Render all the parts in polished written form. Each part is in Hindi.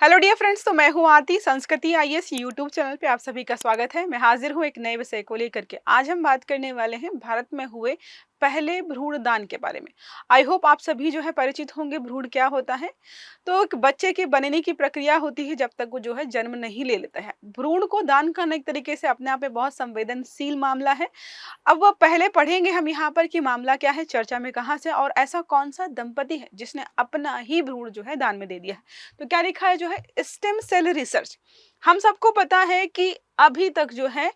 हेलो डियर फ्रेंड्स, तो मैं हूँ आरती। संस्कृति आईएएस यूट्यूब चैनल पे आप सभी का स्वागत है। मैं हाजिर हूँ एक नए विषय को लेकर के। आज हम बात करने वाले हैं भारत में हुए पहले भ्रूण दान के बारे में। आई होप आप सभी जो है परिचित होंगे भ्रूण क्या होता है। तो एक बच्चे के बनने की प्रक्रिया होती है जब तक वो जो है जन्म नहीं ले लेता है। भ्रूण को दान करना एक तरीके से अपने आप में बहुत संवेदनशील मामला है। अब वो पहले पढ़ेंगे हम यहाँ पर कि मामला क्या है, चर्चा में कहाँ से और ऐसा कौन सा दंपति है जिसने अपना ही भ्रूण जो है दान में दे दिया है। तो क्या लिखा है जो है स्टेम सेल रिसर्च। हम सबको पता है कि अभी तक जो है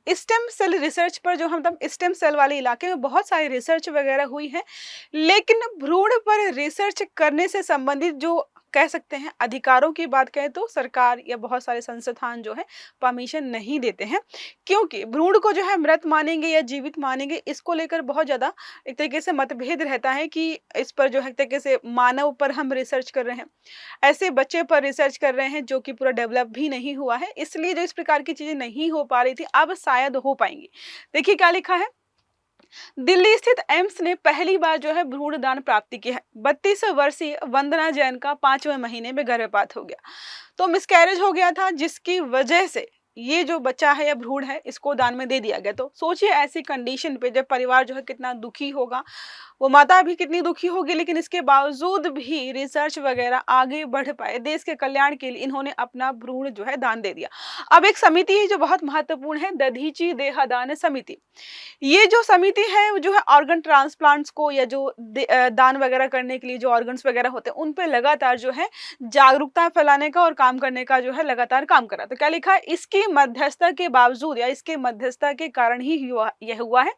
स्टेम सेल रिसर्च पर जो हम तब स्टेम सेल वाले इलाके में बहुत सारी रिसर्च वगैरह हुई है, लेकिन भ्रूण पर रिसर्च करने से संबंधित जो कह सकते हैं अधिकारों की बात करें तो सरकार या बहुत सारे संस्थान जो है परमिशन नहीं देते हैं, क्योंकि भ्रूण को जो है मृत मानेंगे या जीवित मानेंगे इसको लेकर बहुत ज़्यादा एक तरीके से मतभेद रहता है कि इस पर जो है एक तरीके से मानव पर हम रिसर्च कर रहे हैं, ऐसे बच्चे पर रिसर्च कर रहे हैं जो कि पूरा डेवलप भी नहीं हुआ है, इसलिए जो इस प्रकार की चीज़ें नहीं हो पा रही थी अब शायद हो पाएंगी। देखिए क्या लिखा है, दिल्ली स्थित एम्स ने पहली बार जो है भ्रूण दान प्राप्ति की है। 32 वर्षीय वंदना जैन का 5वें महीने में गर्भपात हो गया, तो मिसकैरेज हो गया था, जिसकी वजह से ये जो बच्चा है या भ्रूण है इसको दान में दे दिया गया। तो सोचिए ऐसी कंडीशन पे जब परिवार जो है कितना दुखी होगा, वो माता भी कितनी दुखी होगी, लेकिन इसके बावजूद भी रिसर्च वगैरह आगे बढ़ पाए, देश के कल्याण के लिए इन्होंने अपना भ्रूण जो है दान दे दिया। अब एक समिति है जो बहुत महत्वपूर्ण है, दधीची देहदान समिति। ये जो समिति है वो जो है ऑर्गन ट्रांसप्लांट्स को या जो दान वगैरह करने के लिए जो ऑर्गन्स वगैरह होते हैं उन पे लगातार जो है जागरूकता फैलाने का और काम करने का जो है लगातार काम कर रहा है। तो क्या लिखा है, इसकी मध्यस्थता के बावजूद या इसके मध्यस्थता के कारण ही यह हुआ है।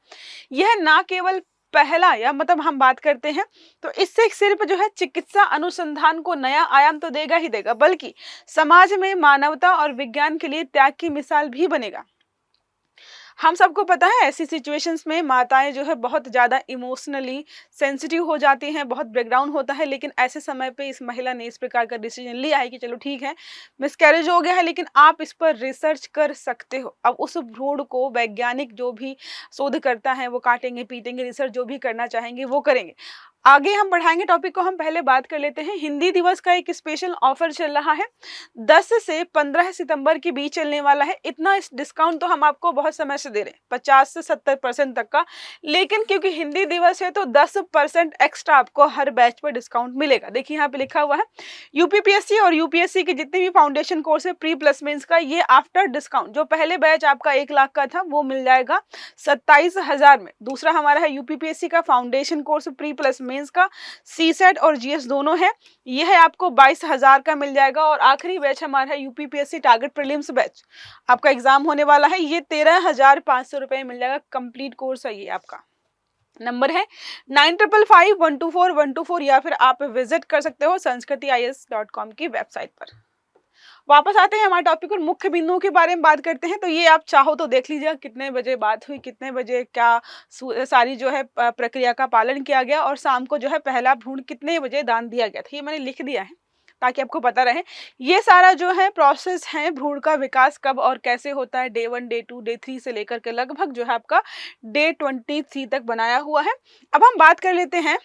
यह ना केवल पहला या मतलब हम बात करते हैं तो इससे सिर्फ जो है चिकित्सा अनुसंधान को नया आयाम तो देगा ही देगा, बल्कि समाज में मानवता और विज्ञान के लिए त्याग की मिसाल भी बनेगा। हम सबको पता है ऐसी सिचुएशंस में माताएं जो है बहुत ज़्यादा इमोशनली सेंसिटिव हो जाती हैं, बहुत ब्रेकडाउन होता है, लेकिन ऐसे समय पे इस महिला ने इस प्रकार का डिसीजन लिया है कि चलो ठीक है मिसकैरेज हो गया है लेकिन आप इस पर रिसर्च कर सकते हो। अब उस भ्रूण को वैज्ञानिक जो भी शोध करता है वो काटेंगे पीटेंगे, रिसर्च जो भी करना चाहेंगे वो करेंगे। आगे हम बढ़ाएंगे टॉपिक को, हम पहले बात कर लेते हैं हिंदी दिवस का एक स्पेशल ऑफर चल रहा है, 10 से 15 सितंबर के बीच चलने वाला है। इतना इस डिस्काउंट तो हम आपको बहुत समय से दे रहे हैं, 50 से 70% तक का, लेकिन क्योंकि हिंदी दिवस है तो 10% एक्स्ट्रा आपको हर बैच पर डिस्काउंट मिलेगा। देखिए यहाँ पे लिखा हुआ है यूपीपीएससी और यूपीएससी के जितने भी फाउंडेशन कोर्स है प्री प्लस मेंस का, ये आफ्टर डिस्काउंट जो पहले बैच आपका 1 लाख का था वो मिल जाएगा 27,000 में। दूसरा हमारा है यूपीपीएससी का foundation course pre plus mains का, सी सेट और जीएस दोनों है, यह है आपको 22,000 का मिल जाएगा। और आखिरी बैच हमारा है यूपीपीएससी टारगेट प्रीलिम्स बैच, आपका एग्जाम होने वाला है, ये 13,500 रुपए मिल जाएगा। कंप्लीट कोर्स है ये आपका। नंबर है 9555124124 या फिर आप विजिट कर सकते हो sanskritIAS.com की वेबसाइट पर। वापस आते हैं हमारे टॉपिक और मुख्य बिंदुओं के बारे में बात करते हैं। तो ये आप चाहो तो देख लीजिएगा कितने बजे बात हुई, कितने बजे क्या सारी जो है प्रक्रिया का पालन किया गया और शाम को जो है पहला भ्रूण कितने बजे दान दिया गया था, ये मैंने लिख दिया है ताकि आपको पता रहे। ये सारा जो है प्रोसेस है भ्रूण का विकास कब और कैसे होता है, डे 1 डे 2 डे 3 से लेकर के लगभग जो है आपका डे 23 तक बनाया हुआ है। अब हम बात कर लेते हैं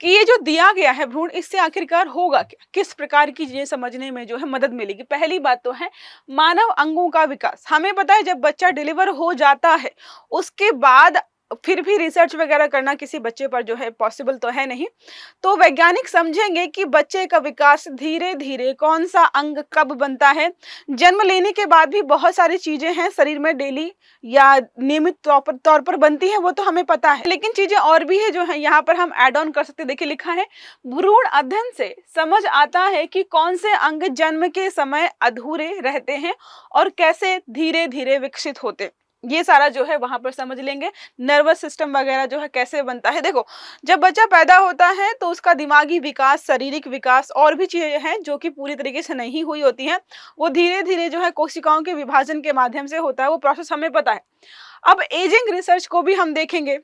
कि ये जो दिया गया है भ्रूण इससे आखिरकार होगा क्या, किस प्रकार की चीजें समझने में जो है मदद मिलेगी। पहली बात तो है मानव अंगों का विकास। हमें पता है जब बच्चा डिलीवर हो जाता है उसके बाद फिर भी रिसर्च वगैरह करना किसी बच्चे पर जो है पॉसिबल तो है नहीं, तो वैज्ञानिक समझेंगे कि बच्चे का विकास धीरे धीरे कौन सा अंग कब बनता है। जन्म लेने के बाद भी बहुत सारी चीजें हैं शरीर में डेली या नियमित तौर पर बनती है, वो तो हमें पता है, लेकिन चीजें और भी है जो है यहाँ पर हम ऐड ऑन कर सकते हैं। देखिए लिखा है भ्रूण अध्ययन से समझ आता है कि कौन से अंग जन्म के समय अधूरे रहते हैं और कैसे धीरे धीरे विकसित होते, ये सारा जो है वहां पर समझ लेंगे। नर्वस सिस्टम वगैरह जो है कैसे बनता है। देखो जब बच्चा पैदा होता है तो उसका दिमागी विकास, शारीरिक विकास और भी चीजें हैं जो कि पूरी तरीके से नहीं हुई होती हैं, वो धीरे धीरे जो है कोशिकाओं के विभाजन के माध्यम से होता है, वो प्रोसेस हमें पता है। अब एजिंग रिसर्च को भी हम देखेंगे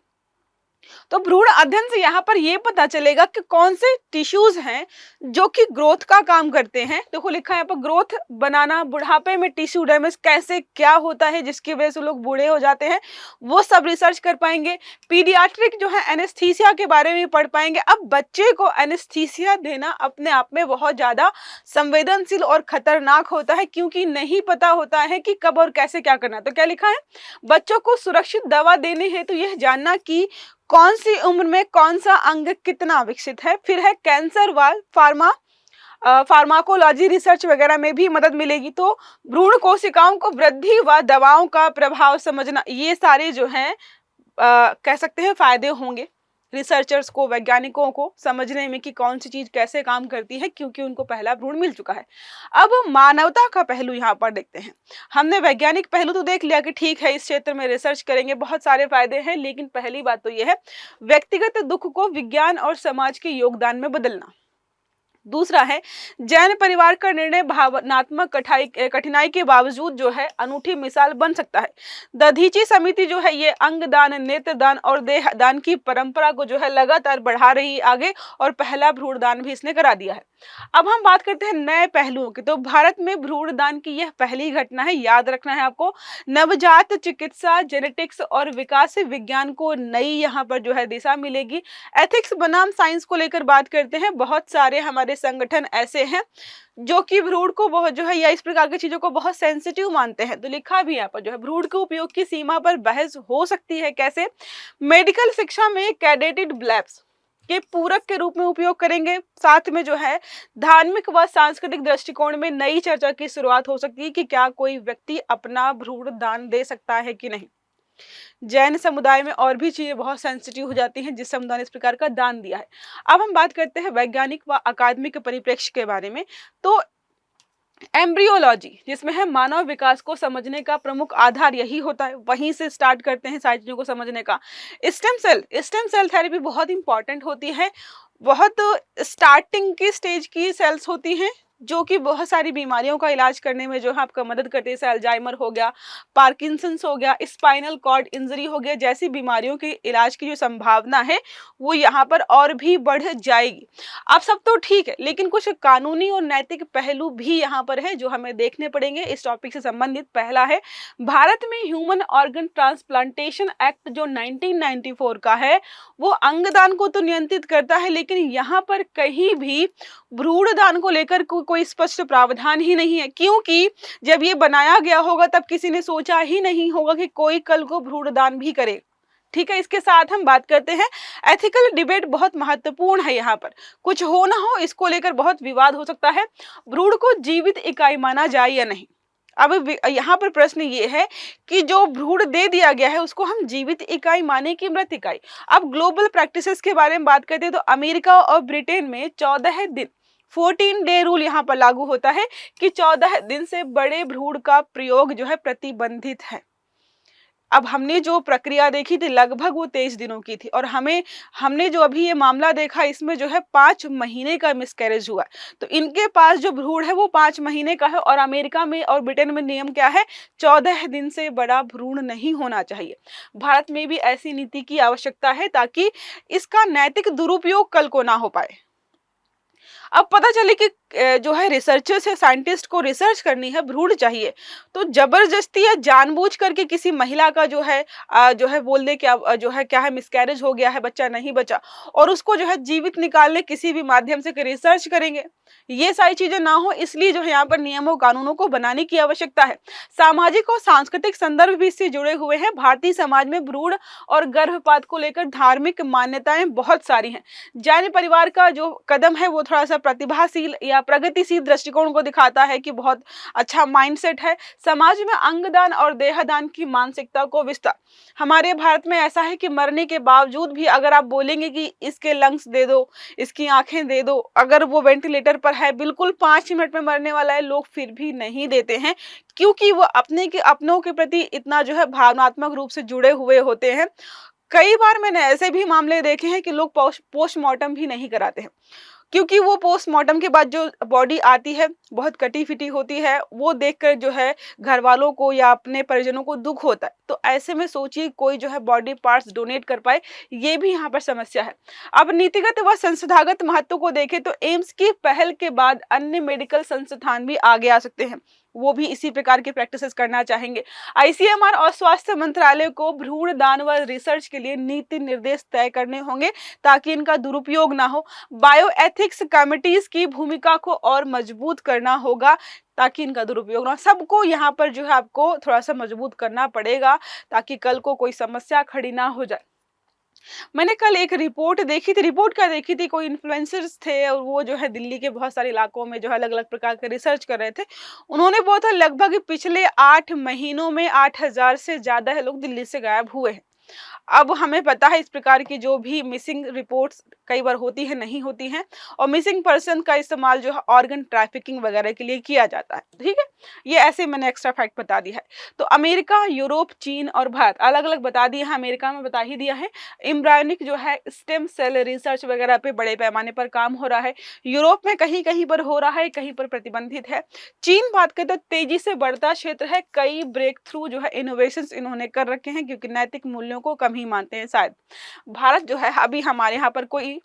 तो भ्रूण अध्ययन से यहाँ पर ये पता चलेगा कि कौन से टिश्यूज हैं जो कि ग्रोथ का काम करते हैं। देखो लिखा है यहाँ पर ग्रोथ बनाना, बुढ़ापे में टिश्यू डैमेज कैसे क्या होता है जिसकी वजह से लोग बूढ़े हो जाते हैं, वो सब रिसर्च कर पाएंगे। पीडियाट्रिक जो है एनेस्थीसिया के बारे में पढ़ पाएंगे। अब बच्चे को एनेस्थीसिया देना अपने आप में बहुत ज्यादा संवेदनशील और खतरनाक होता है, क्योंकि नहीं पता होता है कि कब और कैसे क्या करना है। तो क्या लिखा है, बच्चों को सुरक्षित दवा देने हेतु यह जानना कि कौन सी उम्र में कौन सा अंग कितना विकसित है। फिर है कैंसर व फार्माकोलॉजी रिसर्च वगैरह में भी मदद मिलेगी। तो भ्रूण कोशिकाओं को वृद्धि व दवाओं का प्रभाव समझना, ये सारे जो हैं कह सकते हैं फायदे होंगे रिसर्चर्स को, वैज्ञानिकों को समझने में कि कौन सी चीज कैसे काम करती है, क्योंकि उनको पहला भ्रूण मिल चुका है। अब मानवता का पहलू यहाँ पर देखते हैं। हमने वैज्ञानिक पहलू तो देख लिया कि ठीक है इस क्षेत्र में रिसर्च करेंगे, बहुत सारे फायदे हैं, लेकिन पहली बात तो यह है व्यक्तिगत दुख को विज्ञान और समाज के योगदान में बदलना। दूसरा है जैन परिवार का निर्णय भावनात्मक कठिनाई के बावजूद जो है अनूठी मिसाल बन सकता है। दधीची समिति जो है ये अंगदान, नेत्रदान और देहदान की परंपरा को जो है लगातार बढ़ा रही है आगे, और पहला भ्रूणदान भी इसने करा दिया है। अब हम बात करते हैं नए पहलुओं की। तो भारत में भ्रूणदान की यह पहली घटना है, याद रखना है आपको। नवजात चिकित्सा, जेनेटिक्स और विकास विज्ञान को नई यहाँ पर जो है दिशा मिलेगी। एथिक्स बनाम साइंस को लेकर बात करते हैं। बहुत सारे हमारे संगठन ऐसे हैं जो कि भ्रूण को बहुत जो है या इस प्रकार की चीजों को बहुत सेंसिटिव मानते हैं। तो लिखा भी यहाँ पर जो है भ्रूण के उपयोग की सीमा पर बहस हो सकती है। कैसे? मेडिकल शिक्षा में कैडेटेड ब्लैब्स के पूरक के रूप में उपयोग करेंगे। साथ में जो है धार्मिक व सांस्कृतिक दृष्टिकोण में नई चर्चा की शुरुआत हो सकती है कि क्या कोई व्यक्ति अपना भ्रूण दान दे सकता है कि नहीं। जैन समुदाय में और भी चीजें बहुत सेंसिटिव हो जाती हैं जिस समुदाय ने इस प्रकार का दान दिया है। अब हम बात करते हैं वैज्ञानिक व अकादमिक परिप्रेक्ष्य के बारे में। तो एम्ब्रियोलॉजी जिसमें है मानव विकास को समझने का प्रमुख आधार यही होता है, वहीं से स्टार्ट करते हैं सारी चीजों को समझने का। स्टेम सेल थेरेपी बहुत इंपॉर्टेंट होती है, बहुत स्टार्टिंग की स्टेज की सेल्स होती हैं जो कि बहुत सारी बीमारियों का इलाज करने में जो है आपका मदद करते हैं। जैसे अल्जाइमर हो गया, पार्किंसंस हो गया, स्पाइनल कॉर्ड इंजरी हो गया, जैसी बीमारियों के इलाज की जो संभावना है वो यहाँ पर और भी बढ़ जाएगी। अब सब तो ठीक है, लेकिन कुछ कानूनी और नैतिक पहलू भी यहाँ पर है जो हमें देखने पड़ेंगे इस टॉपिक से संबंधित। पहला है भारत में ह्यूमन ऑर्गन ट्रांसप्लांटेशन एक्ट जो 1994 का है, वो अंगदान को तो नियंत्रित करता है, लेकिन यहाँ पर कहीं भी भ्रूणदान को लेकर कोई स्पष्ट प्रावधान ही नहीं है, क्योंकि जब ये बनाया गया होगा तब किसी ने सोचा ही नहीं होगा कि कोई कल को भ्रूणदान भी करे। ठीक है, इसके साथ हम बात करते हैं एथिकल डिबेट बहुत महत्वपूर्ण है। यहाँ पर कुछ हो ना हो इसको लेकर बहुत विवाद हो सकता है। भ्रूण को जीवित इकाई माना जाए या नहीं। अब यहाँ पर प्रश्न ये है कि जो भ्रूण दे दिया गया है उसको हम जीवित इकाई माने कि मृत इकाई। अब ग्लोबल प्रैक्टिसेस के बारे में बात करते हैं तो अमेरिका और ब्रिटेन में 14 दिन 14 डे रूल यहाँ पर लागू होता है कि 14 दिन से बड़े भ्रूण का प्रयोग जो है प्रतिबंधित है। अब हमने जो प्रक्रिया देखी थी लगभग वो 23 दिनों की थी, और हमने जो अभी ये मामला देखा इसमें जो है 5 महीने का मिसकैरेज हुआ। तो इनके पास जो भ्रूण है वो 5 महीने का है, और अमेरिका में और ब्रिटेन में नियम क्या है, 14 दिन से बड़ा भ्रूण नहीं होना चाहिए। भारत में भी ऐसी नीति की आवश्यकता है ताकि इसका नैतिक दुरुपयोग कल को ना हो पाए। अब पता चले कि जो है रिसर्चर्स है, साइंटिस्ट को रिसर्च करनी है, भ्रूण चाहिए, तो जबरदस्ती या जानबूझ करके किसी महिला का जो है बोल दे क्या है मिसकैरेज हो गया है, बच्चा नहीं बचा, और उसको जो है जीवित निकालने किसी भी माध्यम से रिसर्च करेंगे। ये सारी चीजें ना हो, इसलिए जो है यहाँ पर नियमों कानूनों को बनाने की आवश्यकता है। सामाजिक और सांस्कृतिक संदर्भ भी इससे जुड़े हुए हैं। भारतीय समाज में भ्रूण और गर्भपात को लेकर धार्मिक मान्यताएं बहुत सारी हैं। जैन परिवार का जो कदम है वो थोड़ा सा प्रतिभाशील या प्रगतिशील दृष्टिकोण को दिखाता है कि बहुत अच्छा माइंडसेट है। समाज में अंगदान और देहदान की मानसिकता को विस्तार। हमारे भारत में ऐसा है कि मरने के बावजूद भी अगर आप बोलेंगे कि इसके लंग्स दे दो, इसकी आंखें दे दो, अगर वो वेंटिलेटर पर है, बिल्कुल 5 मिनट में मरने वाला है, लोग फिर भी नहीं देते हैं, क्योंकि वो अपनों के प्रति इतना जो है भावनात्मक रूप से जुड़े हुए होते हैं। कई बार मैंने ऐसे भी मामले देखे हैं कि लोग पोस्टमार्टम भी नहीं कराते हैं। क्योंकि वो पोस्टमार्टम के बाद जो बॉडी आती है बहुत कटी-फिटी होती है, वो देखकर जो है घरवालों को या अपने परिजनों को दुःख होता है। तो ऐसे में सोचिए कोई जो है बॉडी पार्ट्स डोनेट कर पाए, ये भी यहाँ पर समस्या है। अब नीतिगत व संस्थागत महत्व को देखें तो एम्स की पहल के बाद अन्य मेडिकल संस्थान भी आगे आ सकते हैं। वो भी इसी प्रकार की प्रैक्टिसेस करना चाहेंगे। आईसीएमआर और स्वास्थ्य मंत्रालय को भ्रूण दान व रिसर्च के लिए नीति निर्देश तय करने होंगे ताकि इनका दुरुपयोग ना हो। बायोएथिक्स कमिटीज की भूमिका को और मजबूत करना होगा ताकि इनका दुरुपयोग ना हो। सबको यहाँ पर जो है आपको थोड़ा सा मजबूत करना पड़ेगा ताकि कल को कोई समस्या खड़ी ना हो जाए। मैंने कल एक रिपोर्ट देखी थी, रिपोर्ट क्या देखी थी, कोई इन्फ्लुएंसर्स थे और वो जो है दिल्ली के बहुत सारे इलाकों में जो है अलग-अलग प्रकार के रिसर्च कर रहे थे। उन्होंने बोला था लगभग पिछले 8 महीनों में 8000 से ज़्यादा है लोग दिल्ली से गायब हुए हैं। अब हमें पता है इस प्रकार की जो भी मिसिंग रिपोर्ट्स कई बार होती है, नहीं होती हैं, और मिसिंग पर्सन का इस्तेमाल जो है ऑर्गन ट्रैफिकिंग वगैरह के लिए किया जाता है। ठीक है, ये ऐसे मैंने एक्स्ट्रा फैक्ट बता दिया है। तो अमेरिका, यूरोप, चीन और भारत अलग अलग बता दिया है। अमेरिका में बता ही दिया है, एम्ब्रायोनिक जो है स्टेम सेल रिसर्च वगैरह पे बड़े पैमाने पर काम हो रहा है। यूरोप में कहीं कहीं पर हो रहा है, कहीं पर प्रतिबंधित है। चीन बात करें तो तेजी से बढ़ता क्षेत्र है, कई ब्रेक थ्रू जो है इनोवेशंस इन्होंने कर रखे हैं क्योंकि नैतिक मूल्यों को कम ही मानते हैं शायद। भारत जो है अभी हमारे यहाँ पर कोई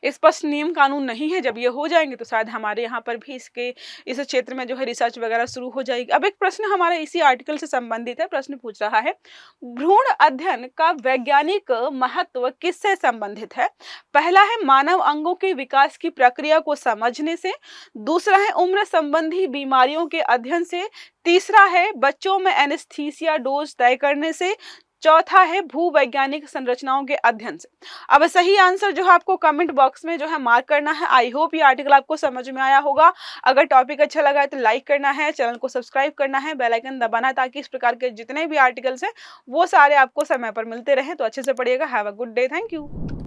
स्पष्ट नियम कानून नहीं है, जब ये हो जाएंगे तो शायद हमारे यहाँ पर भी इसके इस क्षेत्र में जो है रिसर्च वगैरह शुरू हो जाएगी। अब एक प्रश्न हमारे इसी आर्टिकल से संबंधित है, प्रश्न पूछ रहा है भ्रूण अध्ययन का वैज्ञानिक महत्व किससे संबंधित है? पहला है मानव अंगों के विकास की प्रक्रिया को समझने से, दूसरा है उम्र संबंधी बीमारियों के अध्ययन से, तीसरा है बच्चों में एनेस्थीसिया डोज तय करने से, चौथा है भूवैज्ञानिक संरचनाओं के अध्ययन से। अब सही आंसर जो है आपको कमेंट बॉक्स में जो है मार्क करना है। आई होप ये आर्टिकल आपको समझ में आया होगा। अगर टॉपिक अच्छा लगा है तो लाइक करना है, चैनल को सब्सक्राइब करना है, बेल आइकन दबाना है ताकि इस प्रकार के जितने भी आर्टिकल्स हैं वो सारे आपको समय पर मिलते रहें। तो अच्छे से पढ़िएगा। Have a good day. Thank you.